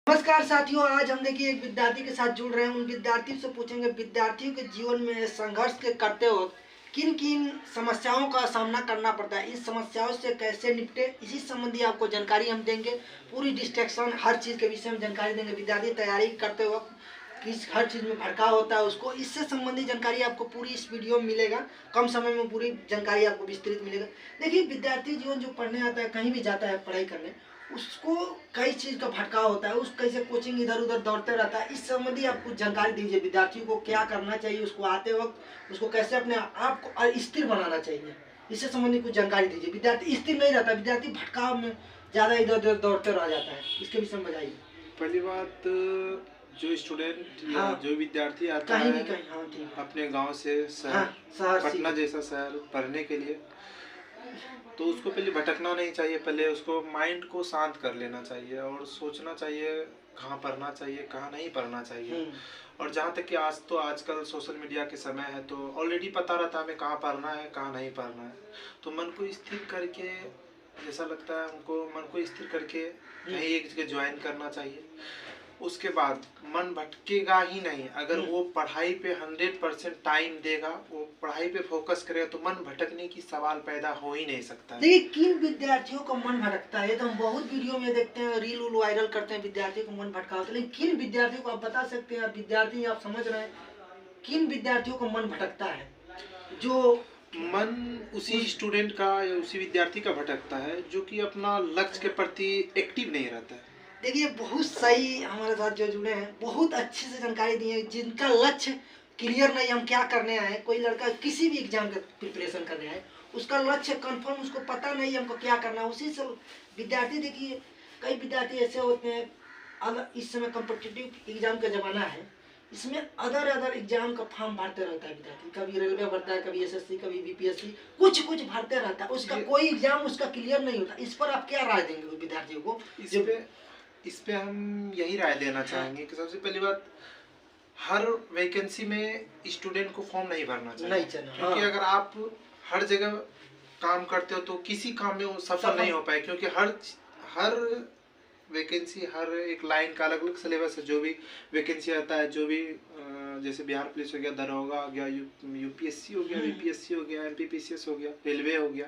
नमस्कार साथियों, आज हम देखिए एक विद्यार्थी के साथ जुड़ रहे हैं। उन विद्यार्थियों से पूछेंगे विद्यार्थियों के जीवन में संघर्ष के करते वक्त किन किन समस्याओं का सामना करना पड़ता है, इस समस्याओं से कैसे निपटे, इसी संबंधी आपको जानकारी हम देंगे। पूरी डिस्ट्रैक्शन हर चीज़ के विषय में जानकारी देंगे। विद्यार्थी तैयारी करते वक्त किस हर चीज़ में भड़काव होता है उसको, इससे संबंधित जानकारी आपको पूरी इस वीडियो में मिलेगा। कम समय में पूरी जानकारी आपको विस्तृत मिलेगा। देखिए, विद्यार्थी जीवन जो पढ़ने आता है, कहीं भी जाता है पढ़ाई करने, उसको कई चीज़ का भटकाव होता है। उस कैसे कोचिंग इधर उधर दौड़ते रहता है, इस संबंधी आप कुछ जानकारी दीजिए। विद्यार्थियों को क्या करना चाहिए, उसको आते वक्त उसको कैसे अपने आप को स्थिर बनाना चाहिए, इससे संबंधित कुछ जानकारी दीजिए। विद्यार्थी स्थिर नहीं रहता, विद्यार्थी भटकाव में ज़्यादा इधर उधर दौड़ते रह जाता है, इसके विषय में बताइए। पहली बात, जो स्टूडेंट या हाँ, जो विद्यार्थी आता कहीं है भी कहीं, हाँ ठीक, अपने गांव से शहर, हाँ, शहर पटना जैसा शहर पढ़ने के लिए, तो उसको पहले भटकना नहीं चाहिए। पहले उसको माइंड को शांत कर लेना चाहिए और सोचना चाहिए कहाँ पढ़ना चाहिए, कहाँ नहीं पढ़ना चाहिए। और जहाँ तक कि आजकल सोशल मीडिया के समय है, तो ऑलरेडी पता रहता है हमें कहाँ पढ़ना है, कहाँ नहीं पढ़ना है। तो मन को स्थिर करके, जैसा लगता है उनको मन को स्थिर करके कहीं एक जगह ज्वाइन करना चाहिए। उसके बाद मन भटकेगा ही नहीं। अगर वो पढ़ाई पे 100% टाइम देगा, वो पढ़ाई पे फोकस करेगा, तो मन भटकने की सवाल पैदा हो ही नहीं सकता है। देखिए, किन विद्यार्थियों का मन भटकता है, तो हम बहुत वीडियो में देखते हैं, रील वायरल करते हैं, विद्यार्थियों को मन भटका होता है। लेकिन किन विद्यार्थियों को आप बता सकते हैं? विद्यार्थी आप समझ रहे हैं, किन विद्यार्थियों का मन भटकता है? जो मन उसी स्टूडेंट का या उसी विद्यार्थी का भटकता है जो कि अपना लक्ष्य के प्रति एक्टिव नहीं रहता है। देखिए, बहुत सही हमारे साथ जो जुड़े हैं, बहुत अच्छे से जानकारी दी है। जिनका लक्ष्य क्लियर नहीं, हम क्या करने आए हैं, कोई लड़का किसी भी एग्जाम का प्रिपरेशन करने आए, उसका लक्ष्य कंफर्म, उसको पता नहीं हमको क्या करना है, उसी से विद्यार्थी। देखिए, कई विद्यार्थी ऐसे होते हैं, अगर इस समय कॉम्पिटिटिव एग्जाम का ज़माना है, इसमें अदर एग्जाम का फॉर्म भरते रहता है विद्यार्थी। कभी रेलवे भरता है, कभी एसएससी, कभी बीपीएससी, कुछ भरते रहता है। उसका कोई एग्जाम उसका क्लियर नहीं होता। इस पर आप क्या राय देंगे उस विद्यार्थियों को? इस पे हम यही राय देना चाहेंगे कि सबसे पहली बात, हर वैकेंसी में स्टूडेंट को फॉर्म नहीं भरना चाहिए, क्योंकि अगर आप हर जगह काम करते हो तो किसी काम में वो सफल नहीं हो पाए। क्योंकि हर वैकेंसी, हर एक लाइन का अलग अलग सिलेबस है। जो भी वैकेंसी आता है, जो भी जैसे बिहार पुलिस हो गया, दरोगा हो गया, यूपीएससी हो गया, बीपीएससी हो गया, एमपीपीसीएस हो गया, रेलवे हो गया,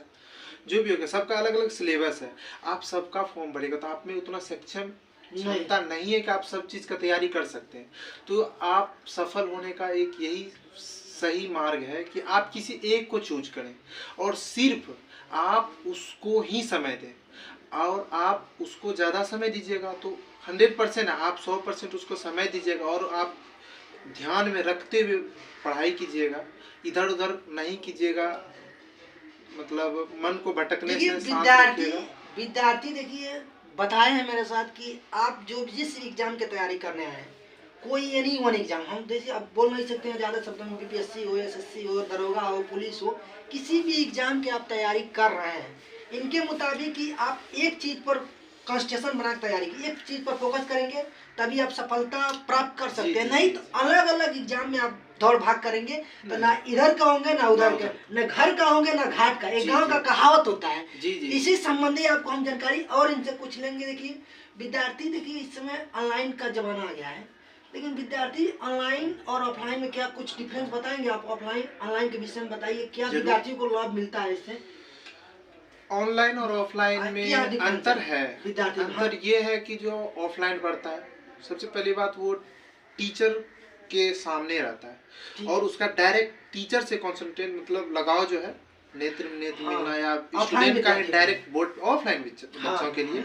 जो भी हो गया, सबका अलग अलग सिलेबस है। आप सबका फॉर्म भरेगा तो आप में उतना सक्षम क्षमता नहीं है कि आप सब चीज़ का तैयारी कर सकते हैं। तो आप सफल होने का एक यही सही मार्ग है कि आप किसी एक को चूज करें और सिर्फ आप उसको ही समय दें। और आप उसको ज़्यादा समय दीजिएगा तो 100% आप 100% उसको समय दीजिएगा और आप ध्यान में रखते हुए पढ़ाई कीजिएगा, इधर उधर नहीं कीजिएगा। मतलब मन को भटकने से विद्यार्थी देखिए बताए हैं मेरे साथ कि आप जो जिस एग्जाम की तैयारी करने आए हैं, कोई एनी वन एग्जाम, हम जैसे अब बोल नहीं सकते हैं ज़्यादा शब्दों में, बीपीएससी हो, एसएससी हो, दरोगा हो, पुलिस हो, किसी भी एग्जाम की आप तैयारी कर रहे हैं, इनके मुताबिक कि आप एक चीज़ पर कंसंट्रेशन बना के तैयारी की, एक चीज़ पर फोकस करेंगे, तभी आप सफलता प्राप्त कर सकते हैं। नहीं तो अलग अलग एग्जाम में आप दौड़ भाग करेंगे तो ना इधर का होंगे ना उधर का, न घर का होंगे ना घाट का। एक गाँव का कहावत होता है। इसी संबंधी आपको हम जानकारी और इनसे पूछ लेंगे। देखिए विद्यार्थी, देखिए इस समय ऑनलाइन का जमाना आ गया है, लेकिन विद्यार्थी ऑनलाइन और ऑफलाइन में क्या कुछ डिफरेंस बताएंगे आप? ऑफलाइन ऑनलाइन के विषय में बताइए, क्या विद्यार्थियों को लाभ मिलता है इससे? ऑनलाइन और ऑफलाइन में अंतर है। अंतर ये है कि जो ऑफलाइन पढ़ता है, सबसे पहली बात वो टीचर के सामने रहता है और उसका डायरेक्ट टीचर से कंसंट्रेट, मतलब लगाव जो है, नेत्र मिलना या स्टूडेंट का डायरेक्ट बोर्ड ऑफलाइन बच्चों के लिए,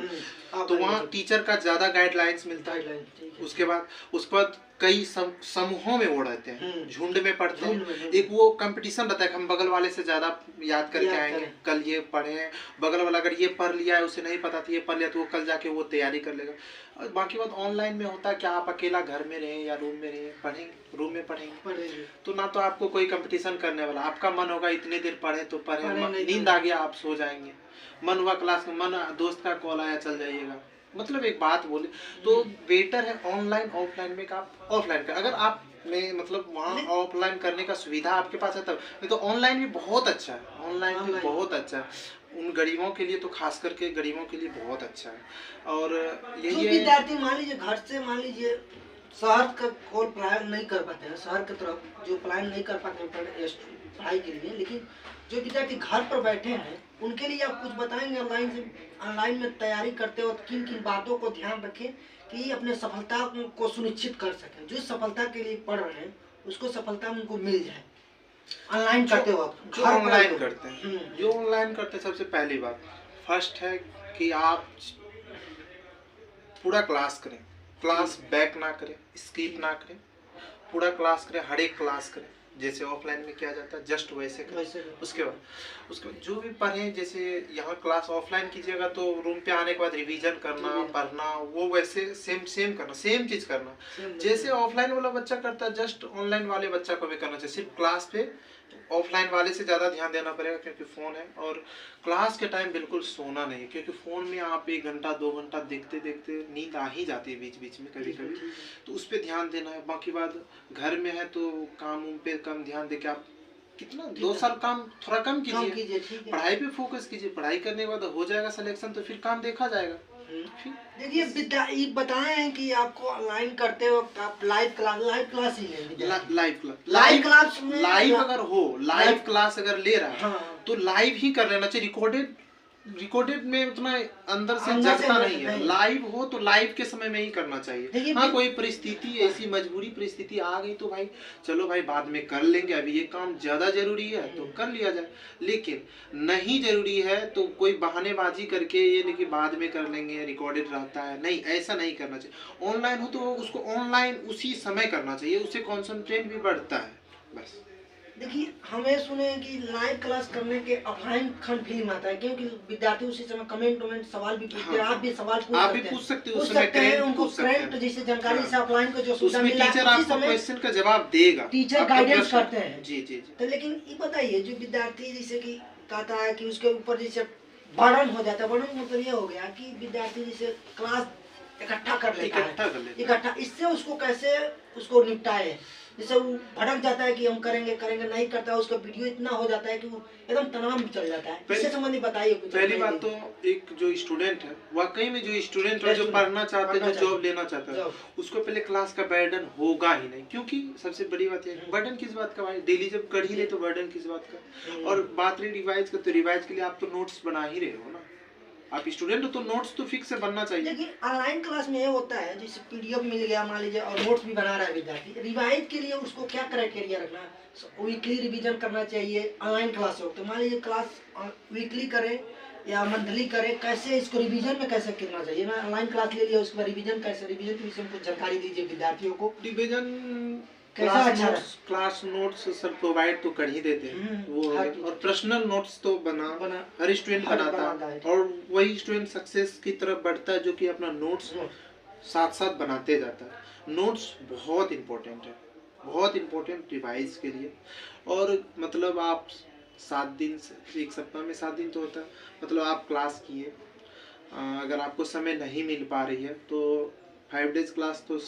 तो वहाँ टीचर का ज़्यादा गाइडलाइंस मिलता है। उसके बाद उस पर कई समूहों में वो रहते हैं, झुंड में पढ़ते हैं। एक वो कंपटीशन रहता है कि हम बगल वाले से ज़्यादा याद करके आएंगे, कल ये पढ़े हैं, बगल वाला अगर ये पढ़ लिया है, उसे नहीं पता था, ये पढ़ लिया, तो वो कल जाके वो तैयारी कर लेगा। और बाकी बात ऑनलाइन में होता है कि आप अकेला घर में रहें या रूम में रहें, पढ़ेंगे, रूम में पढ़ेंगे, तो ना तो आपको कोई कंपटीशन करने वाला, आपका मन होगा इतनी देर पढ़े तो पढ़े, नींद आ गया आप सो जाएंगे, मन हुआ क्लास में, मन दोस्त का कॉल आया चल जाइएगा। मतलब एक बात बोले तो बेटर है ऑनलाइन ऑफलाइन में आप ऑफलाइन का। अगर आप में मतलब वहाँ ऑफलाइन करने का सुविधा आपके पास है तब, नहीं तो ऑनलाइन भी बहुत अच्छा है, ऑनलाइन भी बहुत अच्छा है। उन गरीबों के लिए तो खास करके गरीबों के लिए बहुत अच्छा है। और यही विद्यार्थी मान लीजिए घर से मान लीजिए शहर का कोई पलायन नहीं कर पाते हैं, शहर की तरफ जो पलायन नहीं कर पाते हैं पढ़ाई के लिए, लेकिन जो विद्यार्थी घर पर बैठे हैं उनके लिए आप कुछ बताएंगे ऑनलाइन में तैयारी करते वक्त किन किन बातों को ध्यान रखें कि अपने सफलता को सुनिश्चित कर सकें, जो सफलता के लिए पढ़ रहे हैं उसको सफलता उनको मिल जाए ऑनलाइन करते वक्त। जो ऑनलाइन करते हैं, जो ऑनलाइन करते हैं, सबसे पहली बात फर्स्ट है कि आप पूरा क्लास करें, क्लास बैक ना करें, स्किप ना करें, पूरा क्लास करें, हर एक क्लास करें जैसे ऑफलाइन में किया जाता है, जस्ट वैसे करें। उसके बाद जो भी पढ़ें, जैसे यहाँ क्लास ऑफलाइन कीजिएगा तो रूम पे आने के बाद रिवीजन करना, पढ़ना, वो वैसे सेम करना, सेम चीज करना जैसे ऑफलाइन वाला बच्चा करता है, जस्ट ऑनलाइन वाले बच्चा को भी करना चाहिए। सिर्फ क्लास पे ऑफलाइन वाले से ज़्यादा ध्यान देना पड़ेगा क्योंकि फ़ोन है। और क्लास के टाइम बिल्कुल सोना नहीं, क्योंकि फ़ोन में आप 1 घंटा 2 घंटा देखते देखते नींद आ ही जाती है बीच बीच में कभी कभी, तो उस पर ध्यान देना है। बाकी बात घर में है तो काम उन पे कम ध्यान दे के आप कितना 2 साल काम थोड़ा कम कीजिए, पढ़ाई पे फोकस कीजिए, पढ़ाई करने के बाद हो जाएगा सिलेक्शन तो फिर काम देखा जाएगा। देखिए बताएं कि आपको ऑनलाइन करते वक्त आप लाइव क्लास ही लेंगे, लाइव अगर हो, लाइव क्लास अगर ले रहा है तो लाइव ही कर लेना चाहिए। रिकॉर्डेड में उतना अंदर से जगता नहीं है, लाइव हो तो लाइव के समय में ही करना चाहिए। हाँ कोई परिस्थिति ऐसी मजबूरी परिस्थिति आ गई तो भाई चलो भाई बाद में कर लेंगे, अभी ये काम ज्यादा जरूरी है तो कर लिया जाए, लेकिन नहीं जरूरी है तो कोई बहानेबाजी करके ये नहीं कि बाद में कर लेंगे रिकॉर्डेड रहता है, नहीं ऐसा नहीं करना चाहिए। ऑनलाइन हो तो उसको ऑनलाइन उसी समय करना चाहिए, उससे कॉन्सेंट्रेट भी बढ़ता है। बस देखिए हमें सुने कि लाइव क्लास करने के ऑफलाइन खंड फीलिंग आता है, क्योंकि विद्यार्थी उसी समय कमेंट सवाल भी पूछते हैं। आप भी सवाल पूछ सकते हैं उनको करंट जैसे जानकारी से ऑफलाइन को जो सुविधा मिला है उसी समय क्वेश्चन का जवाब देगा, टीचर गाइडेंस करते हैं। जी जी तो लेकिन ये बताइए जो विद्यार्थी जैसे कि कहता है कि उसके ऊपर जैसे बर्डन हो जाता है, बर्डन मतलब ये हो गया कि विद्यार्थी जैसे क्लास इकट्ठा कर लेता है, इससे उसको कैसे उसको निपटाए, जैसे वो भटक जाता है कि हम करेंगे नहीं करता है, उसका वीडियो इतना हो जाता है कि वो एकदम तनाव में चल जाता है। इससे संबंधित बताइए कुछ। पहली बात तो एक जो स्टूडेंट है, वाकई में जो स्टूडेंट है जो पढ़ना चाहते हैं, जो जॉब लेना चाहता है, उसको पहले क्लास का बर्डन होगा ही नहीं, क्योंकि सबसे बड़ी बात है बर्डन किस बात का भाई, डेली जब कर ही ले तो बर्डन किस बात का। और बात रही रिवाइज का, तो रिवाइज के लिए आप तो नोट्स बना ही रहे हो ना, आप स्टूडेंट हो तो नोट्स तो फिक्स से बनना चाहिए। लेकिन ऑनलाइन क्लास में ये होता है जैसे पीडीएफ मिल गया मान लीजिए और नोट्स भी बना रहा है विद्यार्थी, रिवाइज के लिए उसको क्या क्राइटेरिया रखना है? वीकली रिवीजन करना चाहिए ऑनलाइन क्लास हो तो मान लीजिए क्लास वीकली करें या मंथली करें, कैसे इसको रिवीजन में कैसे करना चाहिए? मैं ऑनलाइन क्लास ले लिया उसके बाद रिवीजन कैसे, रिवीजन के विषय में कुछ जानकारी दीजिए विद्यार्थियों को। Revision class notes sir provide तो कर ही देते हैं वो, और पर्सनल नोट्स तो बना हर स्टूडेंट बनाता है, और वही स्टूडेंट सक्सेस की तरफ बढ़ता है जो कि अपना नोट्स साथ साथ बनाते जाता है। नोट्स बहुत इम्पोर्टेंट है, बहुत इम्पोर्टेंट रिवाइज के लिए। और मतलब आप 7 दिन से, एक सप्ताह में 7 दिन तो होता है, मतलब आप क्लास किए, अगर आपको समय नहीं मिल पा रही है तो 5 डेज क्लास तो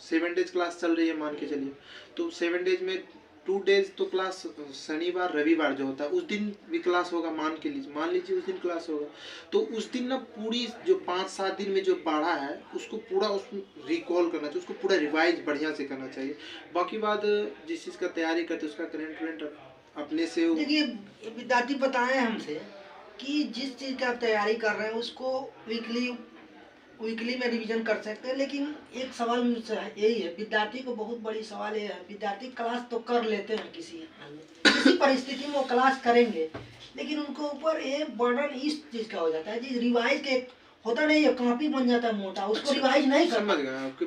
7 डेज क्लास चल रही है मान के चलिए, तो 7 डेज में 2 डेज तो क्लास शनिवार रविवार जो होता है उस दिन भी क्लास होगा, मान लीजिए उस दिन क्लास होगा, तो उस दिन ना पूरी जो 5-7 दिन में जो पढ़ा है उसको पूरा उसमें रिकॉल करना चाहिए, उसको पूरा रिवाइज बढ़िया से करना चाहिए। बाकी बात जिस चीज़ का तैयारी करते हैं उसका करंट अपने से। देखिए विद्यार्थी बताएं हमसे कि जिस चीज़ का आप तैयारी कर रहे हैं उसको वीकली में रिवीजन कर सकते हैं, लेकिन एक सवाल मुझसे यही है, विद्यार्थी को बहुत बड़ी सवाल ये है, विद्यार्थी क्लास तो कर लेते हैं किसी परिस्थिति में वो क्लास करेंगे, लेकिन उनको ऊपर ये बर्डन इस चीज़ का हो जाता है जी, रिवाइज के होता नहीं है, कॉपी बन जाता है मोटा, उसको रिवाइज नहीं कर, समझ गए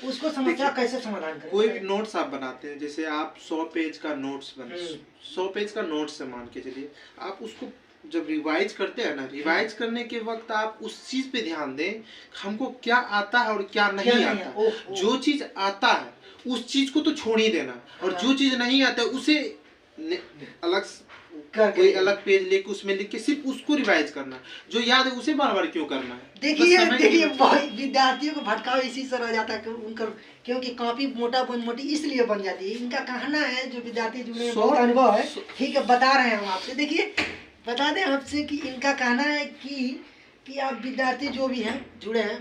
उसको समस्या कैसे समाधान करें? कोई भी नोट्स आप बनाते हैं, जैसे आप 100 पेज का नोट्स 100 पेज का नोट्स है मान के चलिए, आप उसको जब रिवाइज करते हैं ना, रिवाइज करने के वक्त आप उस चीज पे ध्यान दें हमको क्या आता है और क्या नहीं आता। जो चीज आता है उस चीज को तो छोड़ ही देना, और जो चीज नहीं आता है उसे अलग कोई अलग पेज लेके उसमें लिख के सिर्फ उसको रिवाइज करना है, जो याद है उसे बार बार क्यों करना है। देखिए विद्यार्थियों को भटकाव इसी से रह जाता है कि उनका, क्योंकि कॉपी मोटी इसलिए बन जाती है। इनका कहना है, जो विद्यार्थी जुड़े बहुत अनुभव है, ठीक है बता रहे हैं हम आपसे। देखिए बता दें आपसे कि इनका कहना है कि आप विद्यार्थी जो भी हैं जुड़े हैं,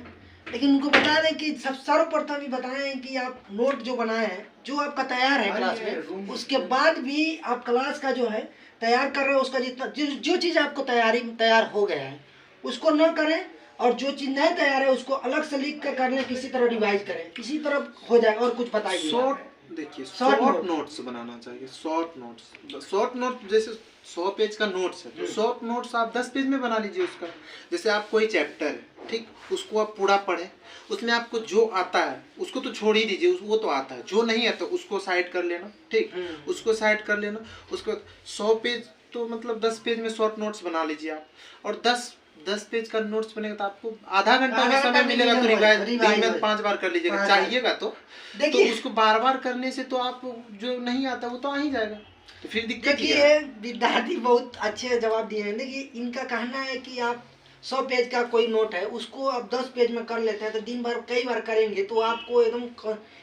लेकिन उनको बता दें कि सब सर्वप्रथम ही बताएं कि आप नोट जो बनाए हैं, जो आपका तैयार है क्लास में, उसके बाद भी आप क्लास का जो है तैयार कर रहे हो, उसका जितना जो चीज़ आपको तैयार हो गया है उसको न करें, और जो चीज़ नहीं तैयार है उसको अलग से लिख कर करने, किसी तरह रिवाइज करें, किसी तरह हो जाएगा। और कुछ बताइए। देखिए शॉर्ट नोट्स बनाना चाहिए। शॉर्ट नोट जैसे 100 पेज का नोट्स है, तो शॉर्ट नोट्स आप 10 पेज में बना लीजिए उसका। जैसे आप कोई चैप्टर है, ठीक, उसको आप पूरा पढ़ें, उसमें आपको जो आता है उसको तो छोड़ ही दीजिए, वो तो आता है। जो नहीं आता उसको साइड कर लेना, ठीक, उसको साइड कर लेना। उसके बाद 100 पेज तो मतलब 10 पेज में शॉर्ट नोट्स बना लीजिए आप। और 10 पेज का नोट्स बनेगा तो आपको आधा घंटा में समय मिलेगा, तो रिवाइज में 5 बार कर लीजिएगा, चाहिएगा तो उसको बार बार करने से तो आप जो नहीं आता वो तो आ ही जाएगा, तो फिर दिक्कत। देखिए विद्यार्थी बहुत अच्छे जवाब दिए हैं। देखिए इनका कहना है कि आप 100 पेज का कोई नोट है, उसको आप 10 पेज में कर लेते हैं, तो दिन भर कई बार करेंगे तो आपको एकदम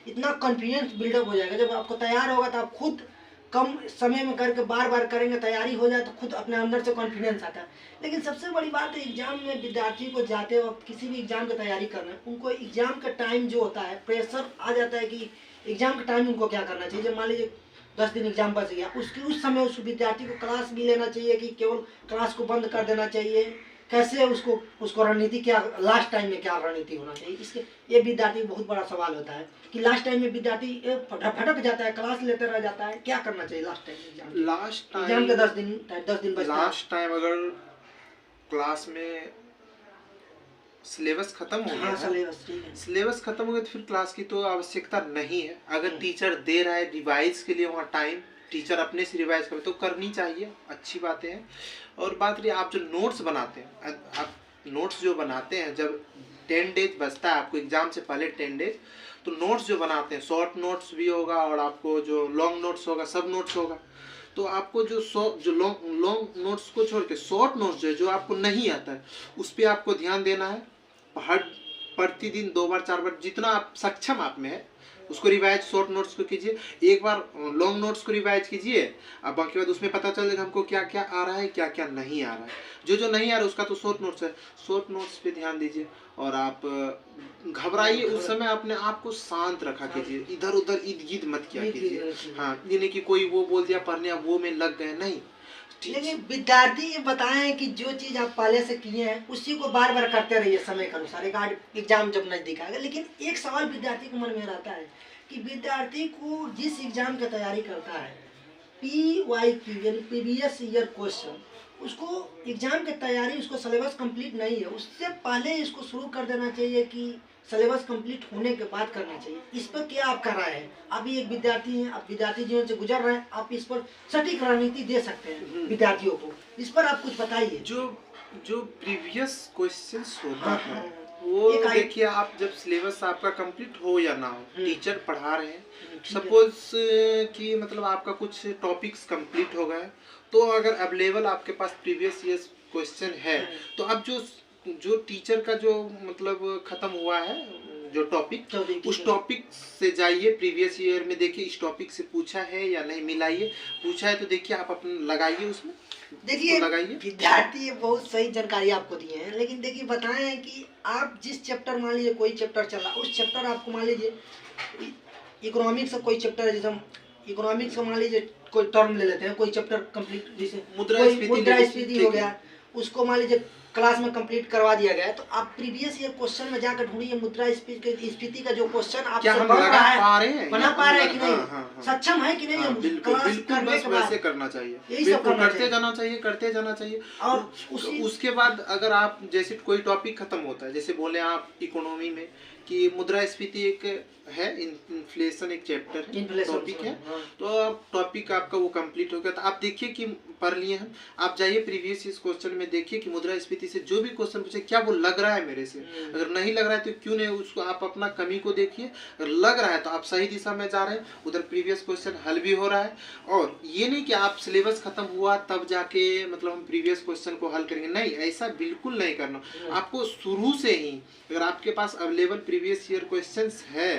इतना कॉन्फिडेंस बिल्डअप हो जाएगा। जब आपको तैयार होगा तो आप खुद कम समय में करके बार बार करेंगे, तैयारी हो जाए तो खुद अपने अंदर से कॉन्फिडेंस आता है। लेकिन सबसे बड़ी बात है, एग्जाम में विद्यार्थी को जाते वक्त किसी भी एग्जाम की तैयारी करना, उनको एग्जाम का टाइम जो होता है, प्रेशर आ जाता है कि एग्जाम के टाइम उनको क्या करना चाहिए। जब मान लीजिए 10 दिन एग्जाम बच गया, उस समय उस विद्यार्थी को क्लास भी लेना चाहिए कि केवल क्लास को बंद कर देना चाहिए, कैसे उसको रणनीति क्या, लास्ट टाइम में क्या रणनीति होना चाहिए, इसके ये विद्यार्थी बहुत बड़ा सवाल होता है कि लास्ट टाइम में विद्यार्थी भटक जाता है, क्लास लेते रह जाता है, क्या करना चाहिए लास्ट टाइम। लास्ट एग्जाम के 10 दिन बचता है। लास्ट टाइम अगर क्लास में सिलेबस खत्म हो गया, सिलेबस खत्म हो गया तो फिर क्लास की तो आवश्यकता नहीं है। अगर टीचर दे रहा है रिवाइज के लिए वहाँ टाइम, टीचर अपने से रिवाइज करे तो करनी चाहिए, अच्छी बातें हैं। और बात रही आप जो नोट्स बनाते हैं, आप नोट्स जो बनाते हैं, जब 10 डेज बचता है आपको एग्जाम से पहले 10 डेज, तो नोट्स जो बनाते हैं, शॉर्ट नोट्स भी होगा और आपको जो लॉन्ग नोट्स होगा, सब नोट्स होगा। तो आपको जो लॉन्ग नोट्स को छोड़ के शॉर्ट नोट्स जो आपको नहीं आता है उस पर आपको ध्यान देना है। हर प्रतिदिन 2 बार 4 बार जितना आप सक्षम आप में है उसको रिवाइज शॉर्ट नोट्स को कीजिए, एक बार लॉन्ग नोट्स को रिवाइज कीजिए। अब बाकी बाद उसमें पता चलेगा हमको क्या क्या आ रहा है, क्या क्या नहीं आ रहा है। जो नहीं आ रहा है उसका तो शॉर्ट नोट्स है, शॉर्ट नोट्स पे ध्यान दीजिए। और आप घबराइए उस समय, अपने आप को शांत रखा कीजिए, इधर उधर इर्द गिर्द मत किया कीजिए। हाँ, ये नहीं कि कोई वो बोल दिया पढ़ने अब वो में लग गए, नहीं। लेकिन विद्यार्थी ये बताएं कि जो चीज़ आप पहले से किए हैं उसी को बार बार करते रहिए समय के अनुसार, एक एग्जाम जब नजदीक आएगा। लेकिन एक सवाल विद्यार्थी को मन में रहता है कि विद्यार्थी को जिस एग्जाम की तैयारी करता है, PYQ यानी प्रीवियस ईयर क्वेश्चन, उसको एग्जाम की तैयारी, उसको सिलेबस कंप्लीट नहीं है, उससे पहले इसको शुरू कर देना चाहिए कि सिलेबस कंप्लीट होने के बाद करना चाहिए। इस पर क्या आपका राय है? अभी एक विद्यार्थी हैं, आप विद्यार्थी जीवन से गुजर रहे हैं, आप इस पर सटीक रणनीति दे सकते हैं विद्यार्थियों को, इस पर आप कुछ बताइए। जो प्रीवियस क्वेश्चंस होता है वो देखिए, आप जब सिलेबस आपका कंप्लीट हो या ना हो, टीचर पढ़ा रहे हैं, सपोज कि मतलब आपका कुछ टॉपिक्स कंप्लीट हो गए, तो अगर अवेलेबल आपके पास प्रीवियस ईयर क्वेश्चन है, तो अब जो टीचर का जो मतलब खत्म हुआ है जो टॉपिक, उस टॉपिक से जाइए प्रीवियस ईयर में, देखिए इस टॉपिक से पूछा है या नहीं, मिलाइए, पूछा है तो देखिए आप अपना लगाइए उसमें। देखिए विद्यार्थी बहुत सही जानकारी आपको दिए हैं, लेकिन देखिए बताएं कि आप जिस चैप्टर, मान लीजिए कोई चैप्टर चला, उस चैप्टर आपको मान लीजिए इकोनॉमिक्स का कोई चैप्टर है, जैसे हम इकोनॉमिक्स का मान लीजिए कोई टर्म ले लेते हैं, कोई चैप्टर कंप्लीट, जैसे मुद्रास्फीति हो गया, उसको मान लीजिए क्लास में कंप्लीट करवा दिया गया है, तो आप प्रीवियस ईयर क्वेश्चन में जाकर ढूंढिए मुद्रास्फीति का जो क्वेश्चन आपसे बन रहा है, बना पा रहे हैं कि नहीं, सक्षम है कि नहीं, क्लास करने के बाद करना चाहिए, यही सब करते जाना चाहिए। और उसके बाद अगर आप जैसे कोई टॉपिक खत्म होता है, जैसे बोले आप इकोनॉमी में कि मुद्रास्फीति एक है, इन्फ्लेशन एक चैप्टर है, टॉपिक है, तो अब टॉपिक आपका वो कंप्लीट हो गया, तो आप देखिए कि पढ़ लिए हैं, आप जाइए प्रीवियस इस क्वेश्चन में देखिए कि मुद्रास्फीति रीति से जो भी क्वेश्चन पूछे क्या वो लग रहा है मेरे से, अगर नहीं लग रहा है तो क्यों नहीं, उसको आप अपना कमी को देखिए, अगर लग रहा है तो आप सही दिशा में जा रहे हैं, उधर प्रीवियस क्वेश्चन हल भी हो रहा है। और ये नहीं कि आप सिलेबस खत्म हुआ तब जाके मतलब हम प्रीवियस क्वेश्चन को हल करेंगे, नहीं, ऐसा बिल्कुल नहीं करना। आपको शुरू से ही अगर आपके पास अवेलेबल प्रीवियस ईयर क्वेश्चंस है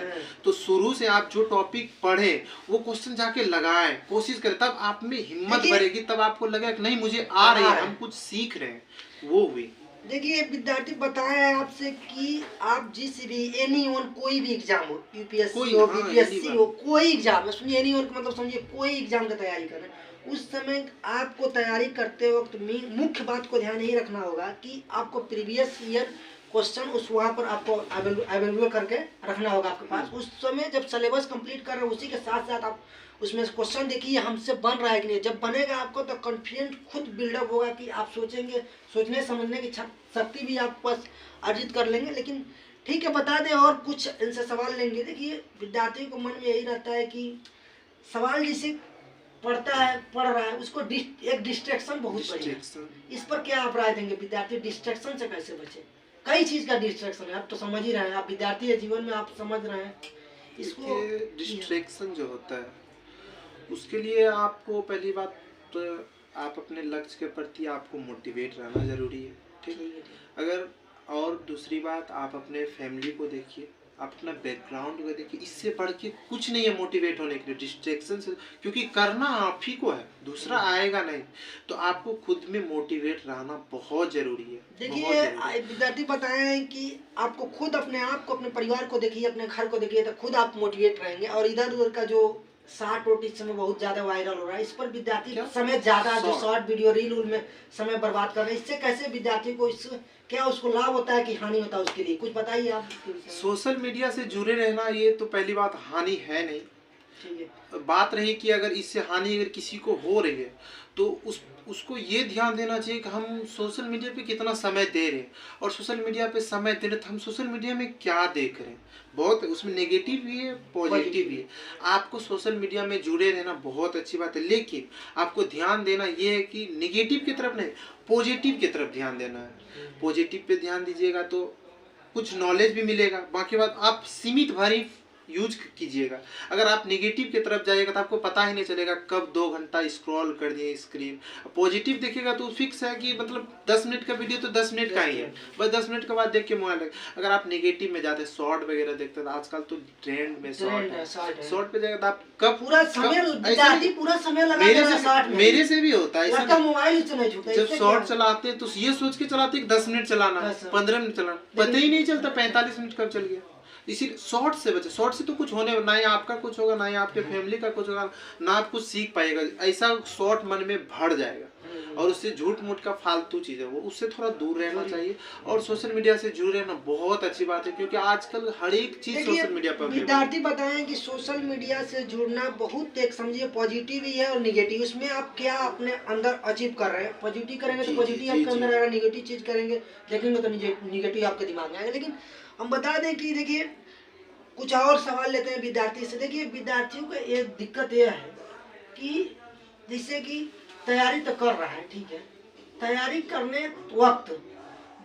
तो शुरू से आप जो टॉपिक पढ़े वो क्वेश्चन जाके लगाएं, कोशिश करें, तब आप में हिम्मत बढ़ेगी, तब आपको लगेगा कि नहीं मुझे आ रही है, हम कुछ सीख रहे हैं, वो हुई। देखिए विद्यार्थी बताया है आपसे कि आप जिस भी एनी वन कोई भी एग्जाम हो, यूपीएससी हो, बीपीएससी हो, कोई एग्जाम, सुनिए एनी वन मतलब समझिए कोई एग्जाम की तैयारी कर रहे हैं, उस समय आपको तैयारी करते वक्त मुख्य बात को ध्यान यही रखना होगा कि आपको प्रीवियस ईयर क्वेश्चन उस वहाँ पर आपको अवेलेबल करके रखना होगा आपके पास। उस समय जब सिलेबस कंप्लीट कर रहे हैं उसी के साथ साथ आप उसमें क्वेश्चन देखिए हमसे बन रहा है कि नहीं। जब बनेगा आपको तो कॉन्फिडेंस खुद बिल्डअप होगा कि आप सोचेंगे, सोचने समझने की शक्ति भी आप पास अर्जित कर लेंगे। लेकिन ठीक है, बता दें और कुछ इनसे सवाल लेंगे। देखिए विद्यार्थी को मन में यही रहता है कि सवाल जिसे पढ़ता है, पढ़ रहा है, उसको एक डिस्ट्रैक्शन बहुत बड़ी है। इस पर क्या आप राय देंगे? विद्यार्थी डिस्ट्रैक्शन से कैसे बचे? कई चीज का डिस्ट्रैक्शन है, आप तो समझ ही रहे हैं, आप विद्यार्थी है, जीवन में आप समझ रहे हैं इसको। डिस्ट्रैक्शन जो होता है उसके लिए आपको पहली बात तो आप अपने लक्ष्य के प्रति आपको मोटिवेट रहना जरूरी है, ठीक है। अगर और दूसरी बात आप अपने फैमिली को देखिए, आप अपना बैकग्राउंड को देखिए, इससे बढ़ के कुछ नहीं है मोटिवेट होने के लिए डिस्ट्रैक्शन से, क्योंकि करना आप ही को है, दूसरा आएगा नहीं। तो आपको खुद में मोटिवेट रहना बहुत जरूरी है। देखिए विद्यार्थी बताए हैं कि आपको खुद अपने आप को, अपने परिवार को देखिए, अपने घर को देखिए, तो खुद आप मोटिवेट रहेंगे। और इधर उधर का जो शॉर्ट वोट इस समय बहुत ज्यादा वायरल हो रहा है, इस पर विद्यार्थी समय ज्यादा जो शॉर्ट वीडियो रील में समय बर्बाद कर रहे हैं, इससे कैसे विद्यार्थी को इस क्या उसको लाभ होता है कि हानि होता है, उसके लिए कुछ बताइए आप। सोशल मीडिया से जुड़े रहना ये तो पहली बात हानि है नहीं, ठीक है। बात रही कि अगर इससे हानि अगर किसी को हो रही है तो उसको ये ध्यान देना चाहिए कि हम सोशल मीडिया पे कितना समय दे रहे हैं, और सोशल मीडिया पे समय दे रहे तो हम सोशल मीडिया में क्या देख रहे हैं। बहुत उसमें नेगेटिव भी है, पॉजिटिव भी है। आपको सोशल मीडिया में जुड़े रहना बहुत अच्छी बात है, लेकिन आपको ध्यान देना ये है कि नेगेटिव की तरफ नहीं, पॉजिटिव की तरफ ध्यान देना है। पॉजिटिव पे ध्यान दीजिएगा तो कुछ नॉलेज भी मिलेगा, बाकी बात आप सीमित भरी यूज कीजिएगा। अगर आप नेगेटिव की तरफ जाइएगा तो आपको पता ही नहीं चलेगा कब 2 घंटा स्क्रॉल कर दिए स्क्रीन। पॉजिटिव देखिएगा तो फिक्स है कि मतलब 10 मिनट का वीडियो तो 10 मिनट का ही है, बस 10 मिनट के बाद देख के मोबाइल। अगर आप नेगेटिव में जाते शॉर्ट वगैरह देखते हैं, आजकल तो ट्रेंड में शॉर्ट पे जाएगा तो आप कब पूरा समय लगा मेरे से भी होता है ऐसा, मोबाइल जब शॉर्ट चलाते हैं तो ये सोच के चलाते 10 मिनट चलाना, 15 मिनट चलाना, पता ही नहीं चलता 45 मिनट कब चल गया। इसी शॉर्ट से बचे, शॉर्ट से तो कुछ होने ना ही आपका कुछ होगा, ना ही आपके फैमिली का कुछ होगा, ना आप कुछ सीख पाएगा। ऐसा शॉर्ट मन में भर जाएगा और उससे झूठ मूठ का फालतू चीज है वो, उससे थोड़ा दूर रहना चाहिए। और सोशल मीडिया से जुड़े रहना बहुत अच्छी बात है, क्योंकि आजकल हर एक चीज सोशल मीडिया पर। विद्यार्थी बताएं कि सोशल मीडिया से जुड़ना बहुत एक समझिए पॉजिटिव ही है और निगेटिव। उसमें आप क्या अपने अंदर अचीव कर रहे हैं, पॉजिटिव करेंगे तो पॉजिटिव आपके अंदर आएगा, निगेटिव चीज करेंगे देखेंगे तो निगेटिव आपके दिमाग में आएगा। लेकिन हम बता दें कि देखिए कुछ और सवाल लेते हैं विद्यार्थी से। देखिए विद्यार्थियों का एक दिक्कत यह है कि जैसे कि तैयारी तो कर रहा है, ठीक है, तैयारी करने वक्त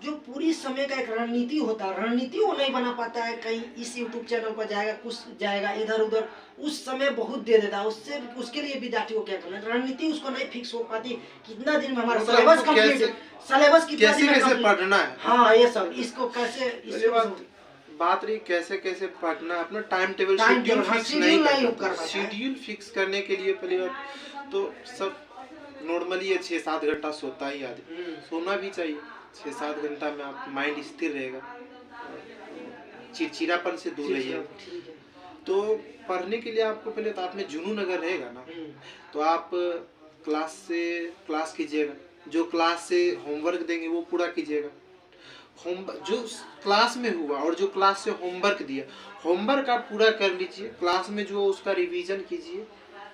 जो पूरी समय का एक रणनीति होता है, रणनीति वो नहीं बना पाता है। कहीं इस यूट्यूब चैनल पर जाएगा, कुछ जाएगा इधर उधर, उस समय बहुत दे देता है। उससे उसके लिए विद्यार्थी को क्या करना है, रणनीति उसको नहीं फिक्स हो पाती। कितना दिन में हमारा सिलेबस कंप्लीट, सिलेबस कितना दिन में पढ़ना है, हाँ ये सब, इसको कैसे बात रही कैसे कैसे पढ़ना, अपना टाइम टेबल शेड्यूल फिक्स नहीं कर, शेड्यूल फिक्स करने के लिए पहली बात तो सब नॉर्मली 6-7 घंटा सोता ही आदमी, सोना भी चाहिए। 6-7 घंटा में आप माइंड स्थिर रहेगा, चिड़चिड़ापन से दूर रहिए। तो पढ़ने के लिए आपको पहले तो आप में जुनून अगर रहेगा ना तो आप क्लास कीजिएगा, जो क्लास से होमवर्क देंगे वो पूरा कीजिएगा। जो क्लास में हुआ और जो क्लास से होमवर्क दिया, होमवर्क आप पूरा कर लीजिए, क्लास में जो उसका रिवीजन कीजिए,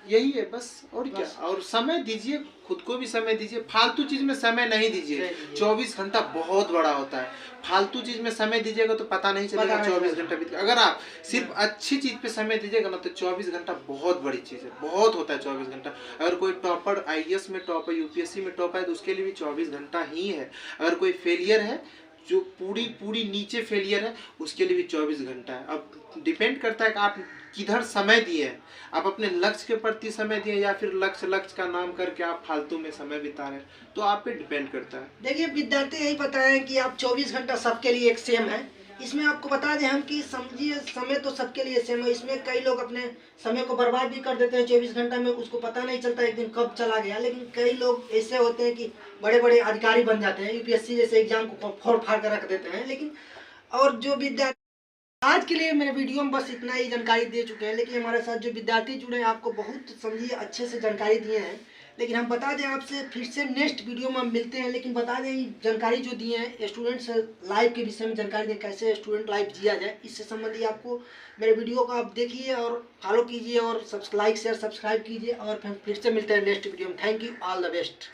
यही है बस, और क्या। और समय दीजिए, खुद को भी समय दीजिए, फालतू चीज में समय नहीं दीजिए। 24 घंटा बहुत बड़ा होता है, फालतू चीज में समय दीजिएगा तो पता नहीं चलेगा 24 घंटा बीत गया। अगर आप सिर्फ अच्छी चीज पे समय दीजिएगा ना तो 24 घंटा बहुत बड़ी चीज है, बहुत होता है 24 घंटा। अगर कोई टॉपर IAS में टॉप है, UPSC में टॉप है, तो उसके लिए भी 24 घंटा ही है। अगर कोई फेलियर है, जो पूरी नीचे फेलियर है, उसके लिए भी 24 घंटा है। अब डिपेंड करता है कि आप किधर समय दिए, आप अपने लक्ष्य के प्रति समय दिए या फिर लक्ष्य का नाम करके आप फालतू में समय बिता रहे हैं, तो आप पे डिपेंड करता है। देखिए विद्यार्थी यही बताएं कि आप 24 घंटा सबके लिए एक सेम है। इसमें आपको बता दें हम कि समझिए समय तो सबके लिए सेम है। इसमें कई लोग अपने समय को बर्बाद भी कर देते हैं 24 घंटा में, उसको पता नहीं चलता एक दिन कब चला गया। लेकिन कई लोग ऐसे होते हैं कि बड़े बड़े अधिकारी बन जाते हैं, UPSC जैसे एग्जाम को फोड़ फाड़ कर रख देते हैं। लेकिन और जो विद्यार्थी, आज के लिए मेरे वीडियो में बस इतना ही जानकारी दे चुके हैं। लेकिन हमारे साथ जो विद्यार्थी जुड़े हैं आपको बहुत समझिए अच्छे से जानकारी दिए हैं। लेकिन हम बता दें आपसे फिर से नेक्स्ट वीडियो में हम मिलते हैं। लेकिन बता दें जानकारी जो दिए हैं स्टूडेंट्स लाइफ के विषय में जानकारी दें, कैसे स्टूडेंट लाइफ जिया जाए, इससे संबंधी आपको मेरे वीडियो को आप देखिए और फॉलो कीजिए और लाइक शेयर सब्सक्राइब कीजिए। और फिर से मिलते हैं नेक्स्ट वीडियो में। Thank you, all the best.